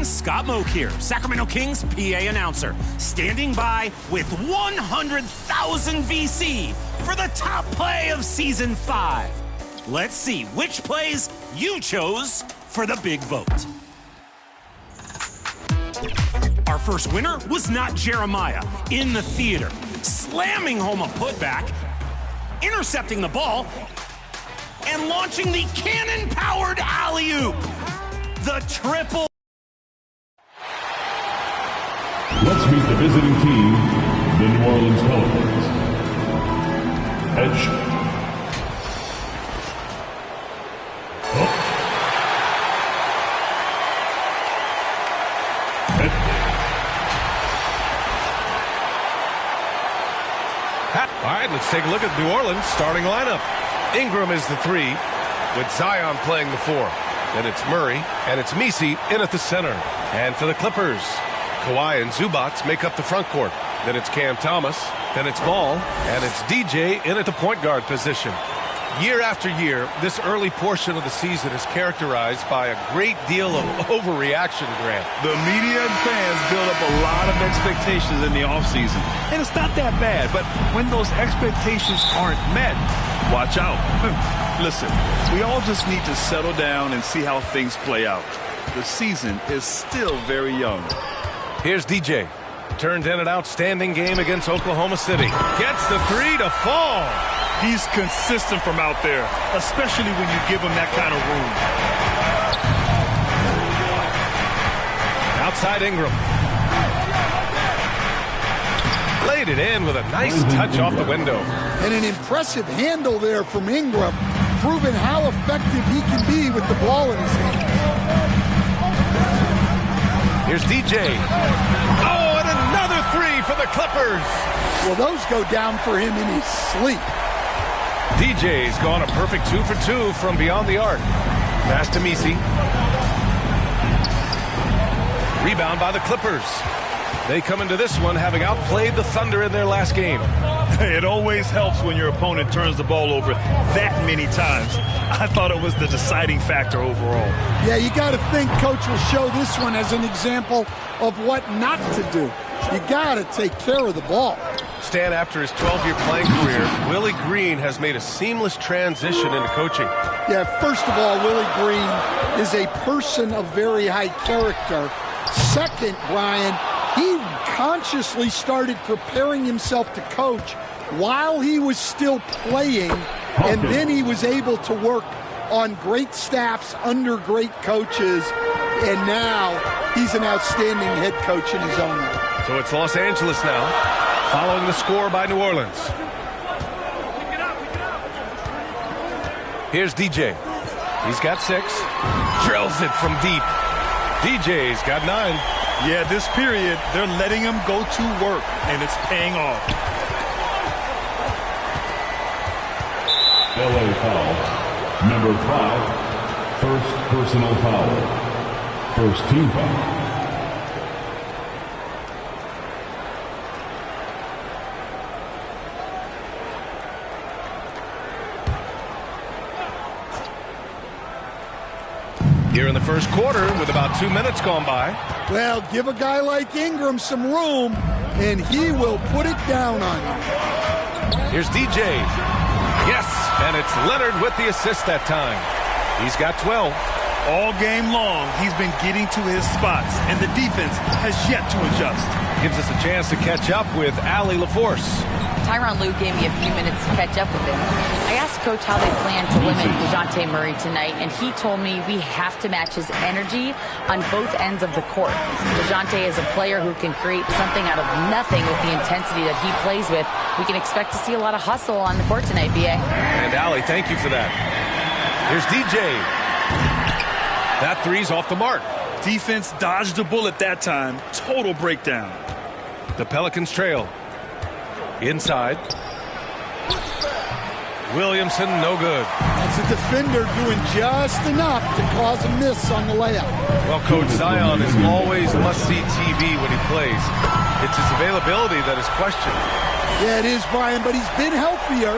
everyone, Scott Moak here, Sacramento Kings PA announcer, standing by with 100,000 VC for the top play of Season 5. Let's see which plays you chose for the big vote. Our first winner was not Jeremiah in the theater, slamming home a putback, intercepting the ball, and launching the cannon-powered alley-oop. The triple. Let's meet the visiting team, the New Orleans Pelicans. Edge. All right, let's take a look at New Orleans' starting lineup. Ingram is the 3, with Zion playing the 4. Then it's Murray, and it's Messi in at the center. And for the Clippers, Kawhi and Zubats make up the front court. Then it's Cam Thomas, then it's Ball, and it's DJ in at the point guard position. Year after year, this early portion of the season is characterized by a great deal of overreaction, Grant. The media and fans build up a lot of expectations in the offseason. And it's not that bad, but when those expectations aren't met, watch out. Listen, we all just need to settle down and see how things play out. The season is still very young. Here's DJ. Turned in an outstanding game against Oklahoma City. Gets the 3 to fall. He's consistent from out there, especially when you give him that kind of room. Outside Ingram. Laid it in with a nice touch off the window. And an impressive handle there from Ingram, proving how effective he can be with the ball in his hand. Here's DJ. Oh, and another 3 for the Clippers. Well, those go down for him in his sleep. DJ's gone a perfect 2 for 2 from beyond the arc. Pass to Messi. Rebound by the Clippers. They come into this one having outplayed the Thunder in their last game. It always helps when your opponent turns the ball over that many times. I thought it was the deciding factor overall. Yeah, you got to think Coach will show this one as an example of what not to do. You got to take care of the ball. Stan, after his 12-year playing career, Willie Green has made a seamless transition into coaching. Yeah, first of all, Willie Green is a person of very high character. Second, Brian, he consciously started preparing himself to coach while he was still playing, and then he was able to work on great staffs under great coaches, and now he's an outstanding head coach in his own right. So it's Los Angeles now, following the score by New Orleans. Here's DJ. He's got 6. Drills it from deep. DJ's got 9. Yeah, this period, they're letting him go to work, and it's paying off. LA foul. Number 5. First personal foul. First team foul. Here in the first quarter with about 2 minutes gone by. Well, give a guy like Ingram some room, and he will put it down on you. Here's DJ. Yes, and it's Leonard with the assist that time. He's got 12. All game long, he's been getting to his spots, and the defense has yet to adjust. Gives us a chance to catch up with Allie LaForce. Tyronn Lue gave me a few minutes to catch up with him. I asked Coach how they plan to limit DeJounte Murray tonight, and he told me we have to match his energy on both ends of the court. DeJounte is a player who can create something out of nothing with the intensity that he plays with. We can expect to see a lot of hustle on the court tonight, B.A. And Allie, thank you for that. Here's DJ. That 3's off the mark. Defense dodged the bullet that time. Total breakdown. The Pelicans trail. Inside. Williamson, no good. That's a defender doing just enough to cause a miss on the layup. Well, Coach, Zion is always must-see TV when he plays. It's his availability that is questioned. Yeah, it is, Brian, but he's been healthier.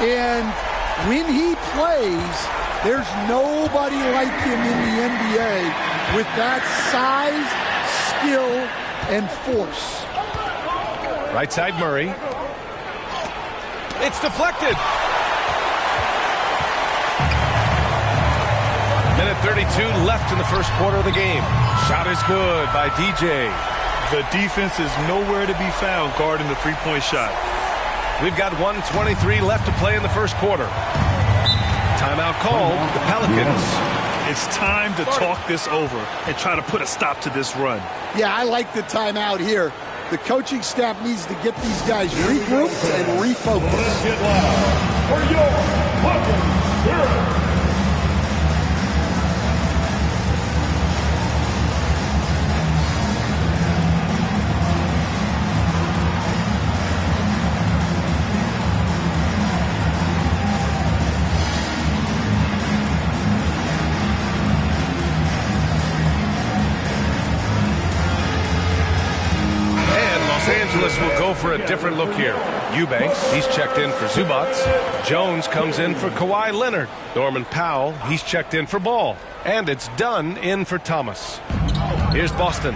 And when he plays, there's nobody like him in the NBA with that size, skill, and force. Right side Murray. It's deflected. Minute 32 left in the first quarter of the game. Shot is good by DJ. The defense is nowhere to be found guarding the three-point shot. We've got 1:23 left to play in the first quarter. Timeout called the Pelicans. It's time to talk this over and try to put a stop to this run. Yeah, I like the timeout here. The coaching staff needs to get these guys regrouped and refocused. Get loud for your fucking spirit. Will go for a different look here. Eubanks, he's checked in for Zubats. Jones comes in for Kawhi Leonard. Norman Powell, he's checked in for Ball. And it's Dunn in for Thomas. Here's Boston.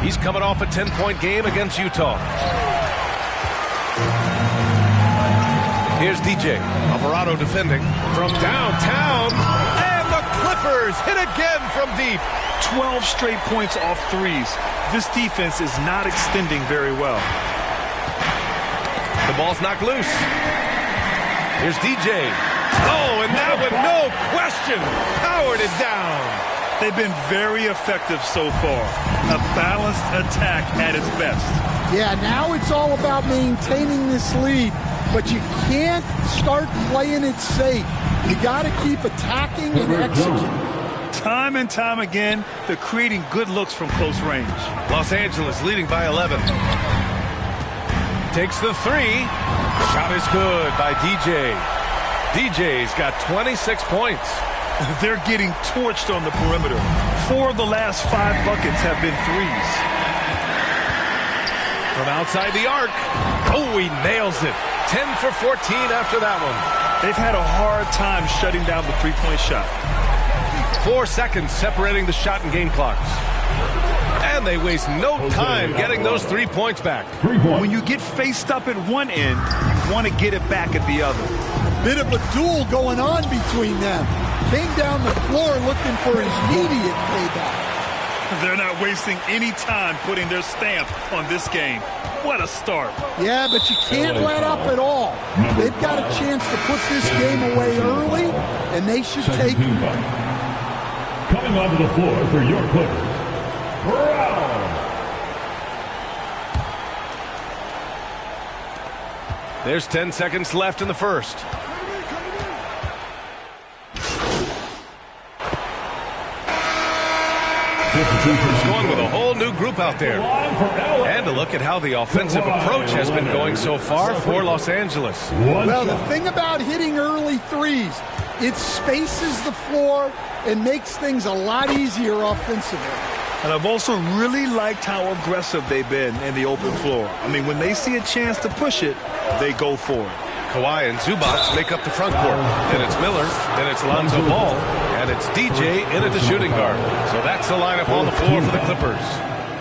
He's coming off a 10-point game against Utah. Here's DJ. Alvarado defending from downtown. And the Clippers hit again from deep. 12 straight points off threes. This defense is not extending very well. The ball's knocked loose. Here's DJ. Oh, and that one, no question, powered it down. They've been very effective so far. A balanced attack at its best. Yeah, now it's all about maintaining this lead, but you can't start playing it safe. You got to keep attacking and executing. Time and time again, they're creating good looks from close range. Los Angeles leading by 11. Takes the three. Shot is good by DJ. DJ's got 26 points. They're getting torched on the perimeter. 4 of the last 5 buckets have been threes. From outside the arc. Oh, he nails it. 10 for 14 after that one. They've had a hard time shutting down the three-point shot. 4 seconds separating the shot and game clocks. And they waste no time getting those 3 points back. When you get faced up at one end, you want to get it back at the other. Bit of a duel going on between them. Came down the floor looking for immediate payback. They're not wasting any time putting their stamp on this game. What a start. Yeah, but you can't let up at all. They've got a chance to put this game away early, and they should take it. Coming onto the floor for your Clippers, Brown. There's 10 seconds left in the first. Going with a whole new group out there. And a look at how the offensive approach has been going so far for Los Angeles. Well, the thing about hitting early threes, it spaces the floor and makes things a lot easier offensively. And I've also really liked how aggressive they've been in the open floor. I mean, when they see a chance to push it, they go for it. Kawhi and Zubats make up the front court. Then it's Miller, then it's Lonzo Ball, and it's DJ in at the shooting guard. So that's the lineup on the floor for the Clippers.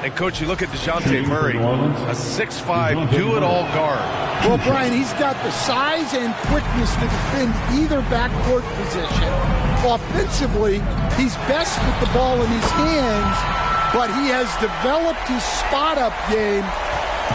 And, Coach, you look at DeJounte Murray, a 6'5", do-it-all guard. Well, Brian, he's got the size and quickness to defend either backcourt position. Offensively, he's best with the ball in his hands, but he has developed his spot-up game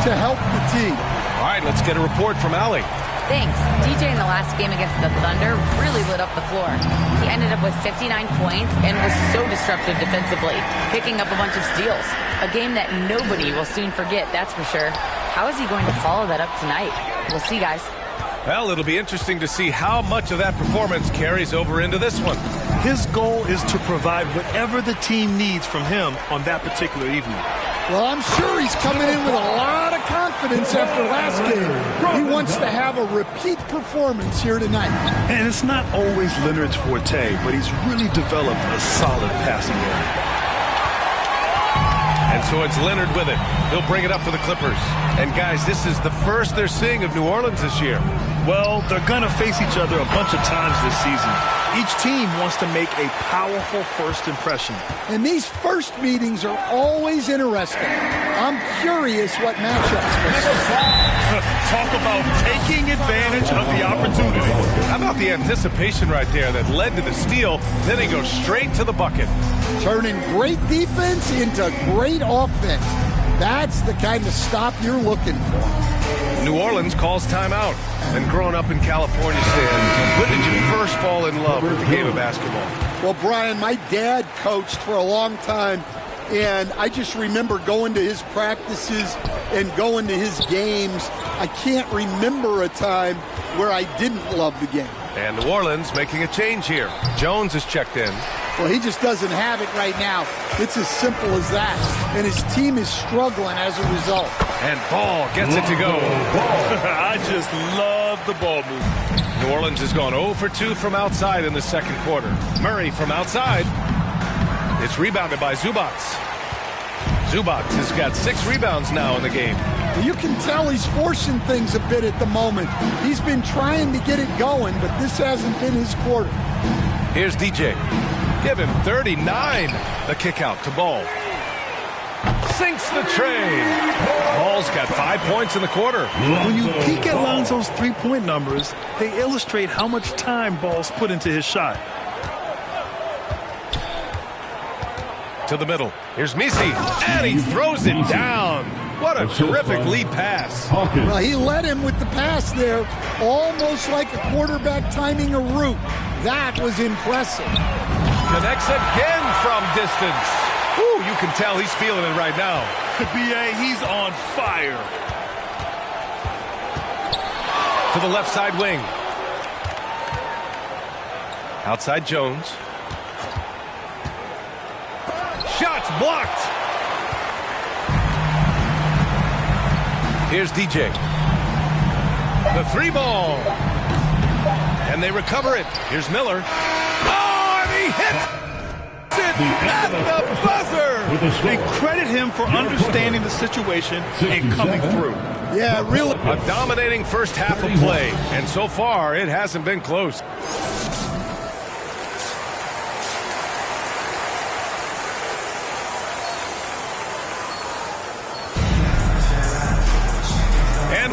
to help the team. All right, let's get a report from Allie. Thanks. DJ in the last game against the Thunder really lit up the floor. He ended up with 59 points and was so disruptive defensively, picking up a bunch of steals. A game that nobody will soon forget, that's for sure. How is he going to follow that up tonight? We'll see, guys. Well, it'll be interesting to see how much of that performance carries over into this one. His goal is to provide whatever the team needs from him on that particular evening. Well, I'm sure he's coming in with a lot of confidence after last game. He wants to have a repeat performance here tonight. And it's not always Leonard's forte, but he's really developed a solid passing game. And so it's Leonard with it. He'll bring it up for the Clippers. And, guys, this is the first they're seeing of New Orleans this year. Well, they're going to face each other a bunch of times this season. Each team wants to make a powerful first impression. And these first meetings are always interesting. I'm curious what matchups we'll see. Talk about taking advantage of the opportunity. How about the anticipation right there that led to the steal? Then he goes straight to the bucket. Turning great defense into great offense. That's the kind of stop you're looking for. New Orleans calls timeout. And growing up in California, Stan, when did you first fall in love with the game of basketball? Well, Brian, my dad coached for a long time, and I just remember going to his practices and going to his games. I can't remember a time where I didn't love the game. And New Orleans making a change here. Jones is checked in. Well, he just doesn't have it right now. It's as simple as that. And his team is struggling as a result. And Ball gets it to go. I just love the ball movement. New Orleans has gone 0 for 2 from outside in the second quarter. Murray from outside. It's rebounded by Zubats. Zubats has got 6 rebounds now in the game. You can tell he's forcing things a bit at the moment. He's been trying to get it going, but this hasn't been his quarter. Here's DJ. Give him 39. The kick out to Ball. Sinks the tray. Ball's got 5 points in the quarter. When you peek at Lonzo's three-point numbers, they illustrate how much time Ball's put into his shot. To the middle. Here's Misi. And he throws it down. What a terrific lead pass. Well, he led him with the pass there, almost like a quarterback timing a route. That was impressive. Connects again from distance. Ooh, you can tell he's feeling it right now. B.A., he's on fire. To the left side wing. Outside Jones. Shots blocked. Here's DJ. The 3 ball. And they recover it. Here's Miller. Oh, and he hits it at the buzzer. They credit him for understanding the situation and coming through. Yeah, really. A dominating first half of play. And so far, it hasn't been close.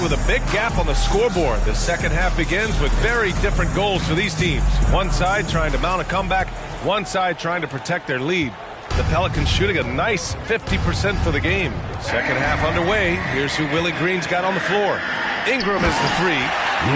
With a big gap on the scoreboard, the second half begins with very different goals for these teams. One side trying to mount a comeback, one side trying to protect their lead. The Pelicans shooting a nice 50% for the game. Second half underway. Here's who Willie Green's got on the floor. Ingram is the 3,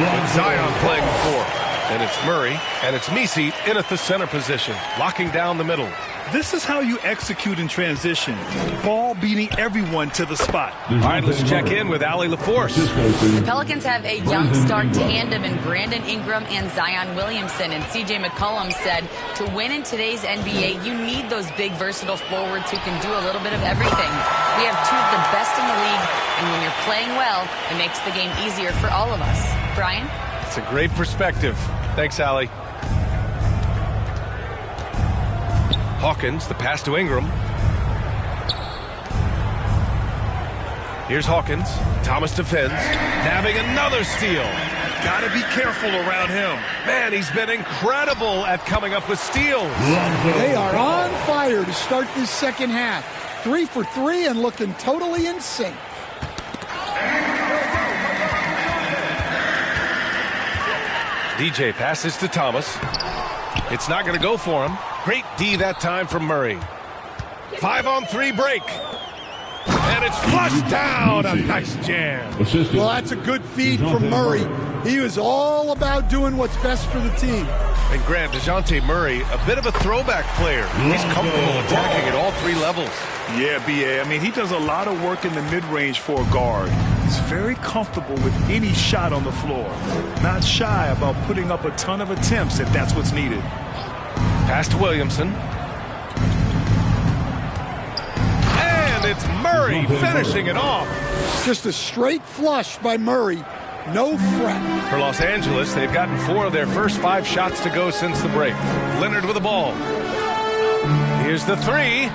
with Zion playing the 4. And it's Murray, and it's Misi in at the center position, locking down the middle. This is how you execute in transition. Ball beating everyone to the spot. All right, let's check in with Allie LaForce. The Pelicans have a young star tandem in Brandon Ingram and Zion Williamson. And C.J. McCollum said, to win in today's NBA, you need those big, versatile forwards who can do a little bit of everything. We have 2 of the best in the league, and when you're playing well, it makes the game easier for all of us. Brian? It's a great perspective. Thanks, Allie. Hawkins, the pass to Ingram. Here's Hawkins. Thomas defends. Nabbing another steal. Gotta be careful around him. Man, he's been incredible at coming up with steals. They are on fire to start this second half. 3 for 3 and looking totally in sync. DJ passes to Thomas. It's not going to go for him. Great D that time from Murray. 5-on-3 break. And it's flushed down. A nice jam. Well, that's a good feed from Murray. He was all about doing what's best for the team. And Grant, DeJounte Murray, a bit of a throwback player. He's comfortable attacking at all 3 levels. Yeah, B.A. I mean, he does a lot of work in the mid-range for a guard. He's very comfortable with any shot on the floor. Not shy about putting up a ton of attempts if that's what's needed. Pass to Williamson. And it's Murray finishing it off. Just a straight flush by Murray. No fret. For Los Angeles, they've gotten 4 of their first 5 shots to go since the break. Leonard with the ball. Here's the 3.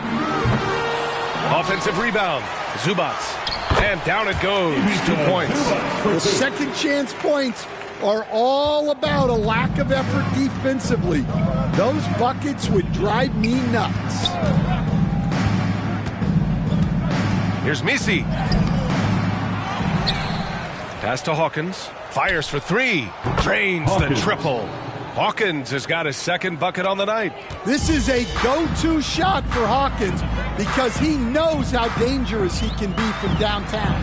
Offensive rebound. Zubats. And down it goes. 2 points. The second chance points are all about a lack of effort defensively. Those buckets would drive me nuts. Here's Misi. Pass to Hawkins. Fires for three. Drains the triple. Hawkins has got his second bucket on the night. This is a go-to shot for Hawkins because he knows how dangerous he can be from downtown.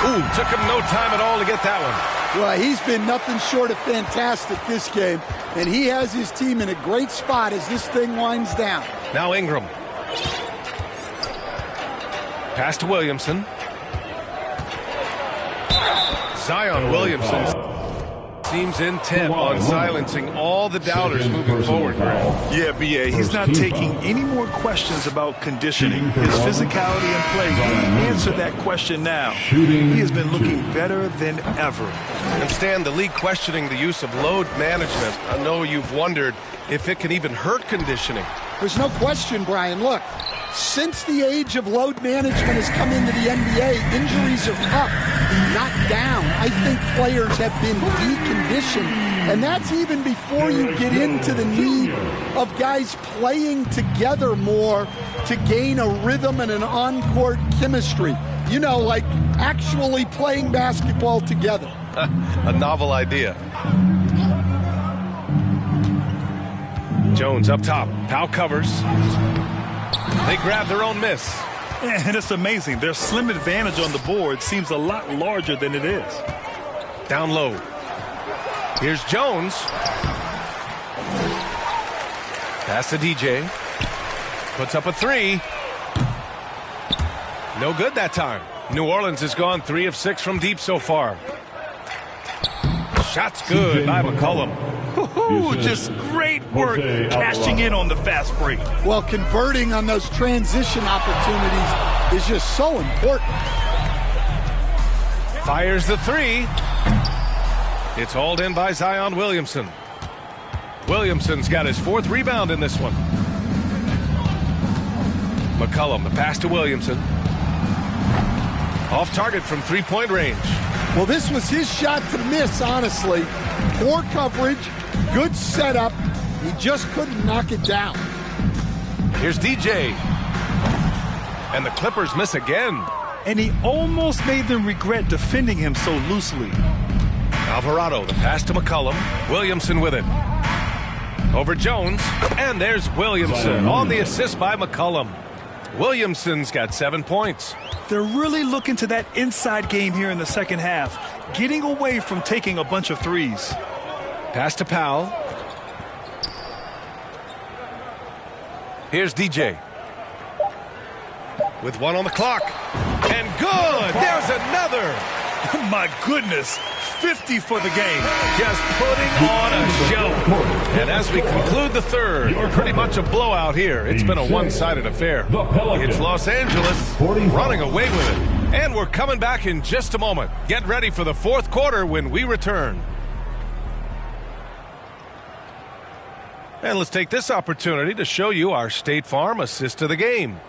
Ooh, took him no time at all to get that one. Well, he's been nothing short of fantastic this game, and he has his team in a great spot as this thing winds down. Now Ingram. Pass to Williamson. Zion Williamson seems intent on silencing all the doubters moving forward, Greg. Yeah, B.A., he's not taking any more questions about conditioning. His physicality and play, he answered that question now. He has been looking better than ever. And Stan, the league questioning the use of load management. I know you've wondered if it can even hurt conditioning. There's no question, Brian. Look, since the age of load management has come into the NBA, injuries are up, not down. I think players have been deconditioned, and that's even before you get into the need of guys playing together more to gain a rhythm and an on-court chemistry. You know, like actually playing basketball together. A novel idea. Jones up top. Powell covers. They grab their own miss. And it's amazing. Their slim advantage on the board seems a lot larger than it is. Down low. Here's Jones. Pass to DJ. Puts up a three. No good that time. New Orleans has gone 3 of 6 from deep so far. Shot's good by McCollum. Just great work cashing in on the fast break. Well, converting on those transition opportunities is just so important. Fires the three. It's hauled in by Zion Williamson. Williamson's got his 4th rebound in this one. McCollum, the pass to Williamson. Off target from 3-point range. Well, this was his shot to miss, honestly. Poor coverage, good setup. He just couldn't knock it down. Here's DJ. And the Clippers miss again. And he almost made them regret defending him so loosely. Alvarado, the pass to McCollum. Williamson with it. Over Jones. And there's Williamson on the assist by McCollum. Williamson's got 7 points. They're really looking to that inside game here in the second half, getting away from taking a bunch of threes. Pass to Powell. Here's DJ. With 1 on the clock. And good! There's another! My goodness, 50 for the game. Just putting on a show. And as we conclude the third, pretty much a blowout here. It's been a one-sided affair. It's Los Angeles running away with it. And we're coming back in just a moment. Get ready for the 4th quarter when we return. And let's take this opportunity to show you our State Farm assist of the game.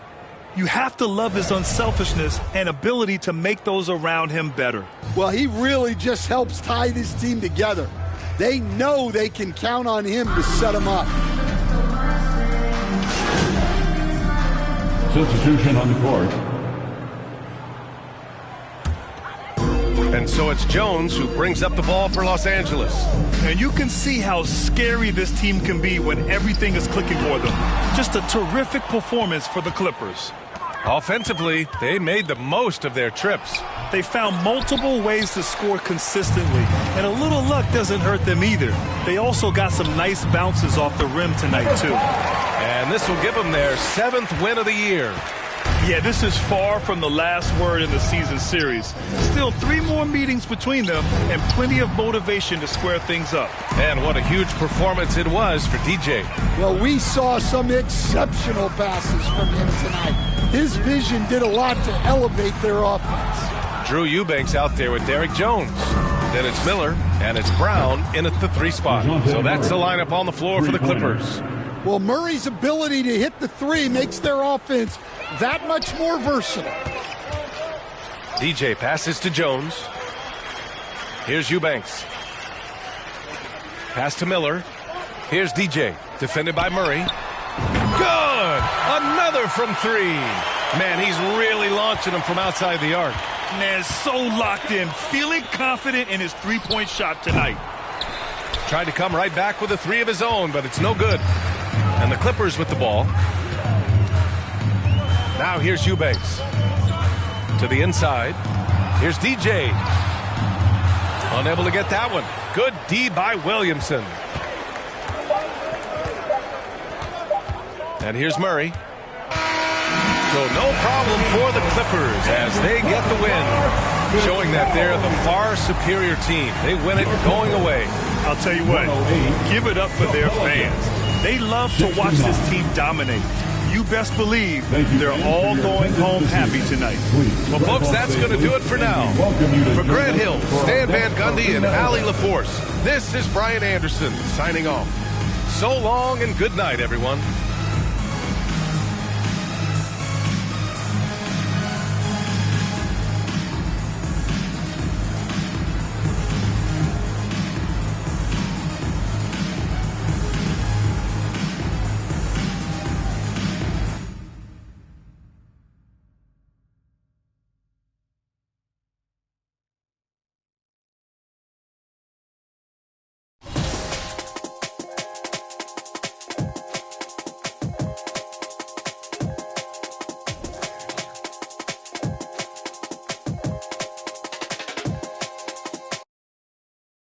You have to love his unselfishness and ability to make those around him better. Well, he really just helps tie this team together. They know they can count on him to set them up. Substitution on the court. And so it's Jones who brings up the ball for Los Angeles. And you can see how scary this team can be when everything is clicking for them. Just a terrific performance for the Clippers. Offensively, they made the most of their trips. They found multiple ways to score consistently, and a little luck doesn't hurt them either. They also got some nice bounces off the rim tonight, too. And this will give them their 7th win of the year. Yeah, this is far from the last word in the season series. Still 3 more meetings between them and plenty of motivation to square things up. And what a huge performance it was for DJ. Well, we saw some exceptional passes from him tonight. His vision did a lot to elevate their offense. Drew Eubanks out there with Derek Jones. Then it's Miller, and it's Brown in at the 3 spot. So that's the lineup on the floor for the Clippers. Well, Murray's ability to hit the 3 makes their offense that much more versatile. DJ passes to Jones. Here's Eubanks. Pass to Miller. Here's DJ. Defended by Murray. Good! Another from 3. Man, he's really launching them from outside the arc. Man, so locked in, feeling confident in his three-point shot tonight. Tried to come right back with a 3 of his own, but it's no good. And the Clippers with the ball. Now here's Eubanks. To the inside. Here's DJ. Unable to get that one. Good D by Williamson. And here's Murray. So no problem for the Clippers as they get the win, showing that they're the far superior team. They win it going away. I'll tell you what, give it up for their fans. They love to watch this team dominate. You best believe they're all going home happy tonight. Well, folks, that's going to do it for now. For Grant Hill, Stan Van Gundy, and Allie LaForce, this is Brian Anderson signing off. So long and good night, everyone.